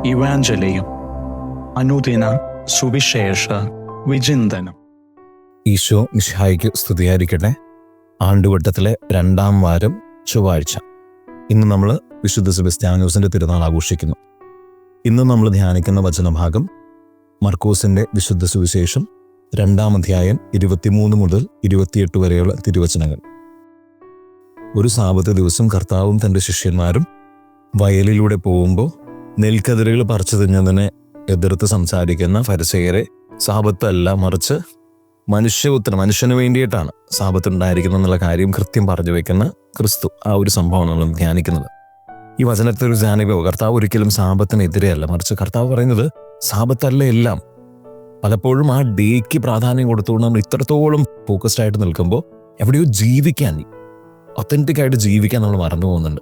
ഇവാഞ്ചലിയും അനുദിന സുവിശേഷ വിചിന്തനം. ഈശോ മിശിഹായ്ക്ക് സ്തുതിയായിരിക്കട്ടെ. ആണ്ടുവട്ടത്തിലെ 2-ാം വാരം ചൊവ്വാഴ്ച. ഇന്ന് നമ്മൾ വിശുദ്ധ സെബസ്ത്യാനോസിന്റെ തിരുനാൾ ആഘോഷിക്കുന്നു. ഇന്ന് നമ്മൾ ധ്യാനിക്കുന്ന വചനഭാഗം മർക്കോസിന്റെ വിശുദ്ധ സുവിശേഷം 2-ാം അധ്യായം 23 മുതൽ 28 വരെയുള്ള തിരുവചനങ്ങൾ. ഒരു സാബത്ത് ദിവസം കർത്താവും തൻ്റെ ശിഷ്യന്മാരും വയലിലൂടെ പോകുമ്പോൾ നെൽക്കതിരുകൾ പറിച്ചു തിന്നതിനെ എതിർത്ത് സംസാരിക്കുന്ന ഫരിസേയരെ സാബത്തല്ല, മറിച്ച് മനുഷ്യന് വേണ്ടിയിട്ടാണ് സാബത്ത് ഉണ്ടായിരിക്കുന്നത് എന്നുള്ള കാര്യം കൃത്യം പറഞ്ഞു വെക്കുന്ന ക്രിസ്തു. ആ ഒരു സംഭവമാണ് നമ്മൾ ധ്യാനിക്കുന്നത്. ഈ വചനത്തിൽ ഒരു ധ്യാനികോ കർത്താവ് ഒരിക്കലും സാബത്തിനെതിരെയല്ല, മറിച്ച് കർത്താവ് പറയുന്നത് സാബത്തല്ല എല്ലാം. പലപ്പോഴും ആ ഡേക്ക് പ്രാധാന്യം കൊടുത്തുകൊണ്ട് നമ്മൾ ഇത്രത്തോളം ഫോക്കസ്ഡ് ആയിട്ട് നിൽക്കുമ്പോൾ എവിടെയോ ജീവിക്കാൻ, ഒത്തൻറ്റിക് ആയിട്ട് ജീവിക്കാൻ നമ്മൾ മറന്നു പോകുന്നുണ്ട്.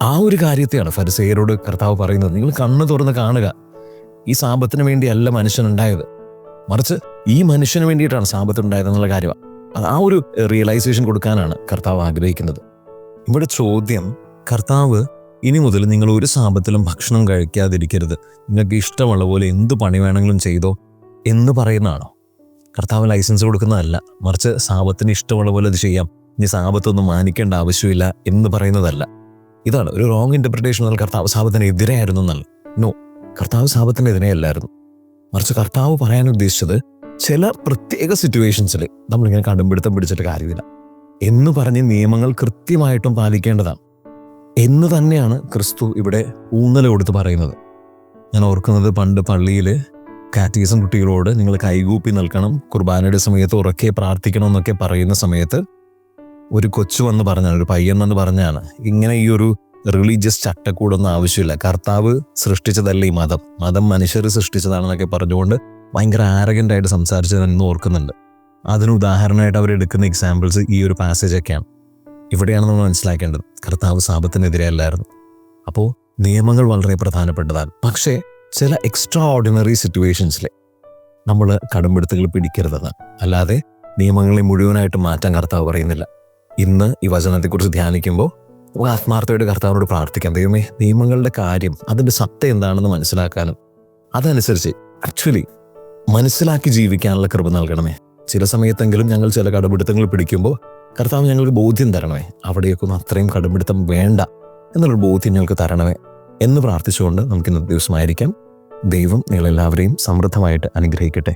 ആ ഒരു കാര്യത്തെയാണ് ഫരിസേയരോട് കർത്താവ് പറയുന്നത്. നിങ്ങൾ കണ്ണ് തുറന്ന് കാണുക, ഈ സാബത്തിന് വേണ്ടിയല്ല മനുഷ്യനുണ്ടായത്, മറിച്ച് ഈ മനുഷ്യന് വേണ്ടിയിട്ടാണ് സാബത്ത് ഉണ്ടായതെന്നുള്ള കാര്യമാണ്. ആ ഒരു റിയലൈസേഷൻ കൊടുക്കാനാണ് കർത്താവ് ആഗ്രഹിക്കുന്നത്. ഇവിടെ ചോദ്യം, കർത്താവ് ഇനി മുതൽ നിങ്ങൾ ഒരു സാബത്തിലും ഭക്ഷണം കഴിക്കാതിരിക്കരുത്, നിങ്ങൾക്ക് ഇഷ്ടമുള്ള പോലെ എന്ത് പണി വേണമെങ്കിലും ചെയ്തോ എന്ന് പറയുന്നതാണോ? കർത്താവ് ലൈസൻസ് കൊടുക്കുന്നതല്ല, മറിച്ച് സാബത്തിന് ഇഷ്ടമുള്ള പോലെ അത് ചെയ്യാം, ഇനി സാബത്തൊന്നും മാനിക്കേണ്ട ആവശ്യമില്ല എന്ന് പറയുന്നതല്ല. ഇതാണ് ഒരു റോങ് ഇന്റർപ്രിട്ടേഷൻ. കർത്താവ് സാബത്തിനെതിരെയായിരുന്നു എന്നല്ല. നോ, കർത്താവ് സാബത്തിനെതിരെയല്ലായിരുന്നു, മറിച്ച് കർത്താവ് പറയാൻ ഉദ്ദേശിച്ചത് ചില പ്രത്യേക സിറ്റുവേഷൻസിൽ നമ്മളിങ്ങനെ കടുംപിടുത്തം പിടിച്ചിട്ട് കാര്യമില്ല എന്ന് പറഞ്ഞ് നിയമങ്ങൾ കൃത്യമായിട്ടും പാലിക്കേണ്ടതാണ് എന്ന് തന്നെയാണ് ക്രിസ്തു ഇവിടെ ഊന്നൽ കൊടുത്ത് പറയുന്നത്. ഞാൻ ഓർക്കുന്നത്, പണ്ട് പള്ളിയിൽ കാറ്റീസം കുട്ടികളോട് നിങ്ങൾ കൈകൂപ്പി നിൽക്കണം, കുർബാനയുടെ സമയത്ത് ഉറക്കെ പ്രാർത്ഥിക്കണം എന്നൊക്കെ പറയുന്ന സമയത്ത് ഒരു കൊച്ചു വന്ന് പറഞ്ഞാണ്, ഒരു പയ്യൻ വന്ന് പറഞ്ഞാണ്, ഇങ്ങനെ ഈ ഒരു റിലീജിയസ് ചട്ടക്കൂടൊന്നും ആവശ്യമില്ല, കർത്താവ് സൃഷ്ടിച്ചതല്ല ഈ മതം മനുഷ്യർ സൃഷ്ടിച്ചതാണെന്നൊക്കെ പറഞ്ഞുകൊണ്ട് ഭയങ്കര ആരഗൻ്റായിട്ട് സംസാരിച്ചത് എന്ന് ഓർക്കുന്നുണ്ട്. അതിന് ഉദാഹരണമായിട്ട് അവരെടുക്കുന്ന എക്സാമ്പിൾസ് ഈ ഒരു പാസേജൊക്കെയാണ്. ഇവിടെയാണ് നമ്മൾ മനസ്സിലാക്കേണ്ടത്, കർത്താവ് സാബത്തിനെതിരെ അല്ലായിരുന്നു. അപ്പോൾ നിയമങ്ങൾ വളരെ പ്രധാനപ്പെട്ടതാണ്, പക്ഷേ ചില എക്സ്ട്രാ ഓർഡിനറി സിറ്റുവേഷൻസിൽ നമ്മൾ കടുംപിടുത്തങ്ങൾ പിടിക്കരുതെന്നാണ്. അല്ലാതെ നിയമങ്ങളെ മുഴുവനായിട്ട് മാറ്റാൻ കർത്താവ് പറയുന്നില്ല. ഇന്ന് ഈ വചനത്തെക്കുറിച്ച് ധ്യാനിക്കുമ്പോൾ ആത്മാർത്ഥമായിട്ട് കർത്താവിനോട് പ്രാർത്ഥിക്കാം, ദൈവമേ നിയമങ്ങളുടെ കാര്യം, അതിൻ്റെ സത്യം എന്താണെന്ന് മനസ്സിലാക്കാനും അതനുസരിച്ച് ആക്ച്വലി മനസ്സിലാക്കി ജീവിക്കാനുള്ള കൃപ നൽകണമേ. ചില സമയത്തെങ്കിലും ഞങ്ങൾ ചില കടുംപിടുത്തങ്ങൾ പിടിക്കുമ്പോൾ കർത്താവ് ഞങ്ങൾക്ക് ബോധ്യം തരണമേ, അവിടെയൊക്കെ ഒന്നും അത്രയും കടുംപിടുത്തം വേണ്ട എന്നുള്ളൊരു ബോധ്യം ഞങ്ങൾക്ക് തരണമേ എന്ന് പ്രാർത്ഥിച്ചുകൊണ്ട് നമുക്ക് ഇന്നത്തെ ദിവസമായിരിക്കാം. ദൈവം നിങ്ങളെല്ലാവരെയും സമൃദ്ധമായിട്ട് അനുഗ്രഹിക്കട്ടെ.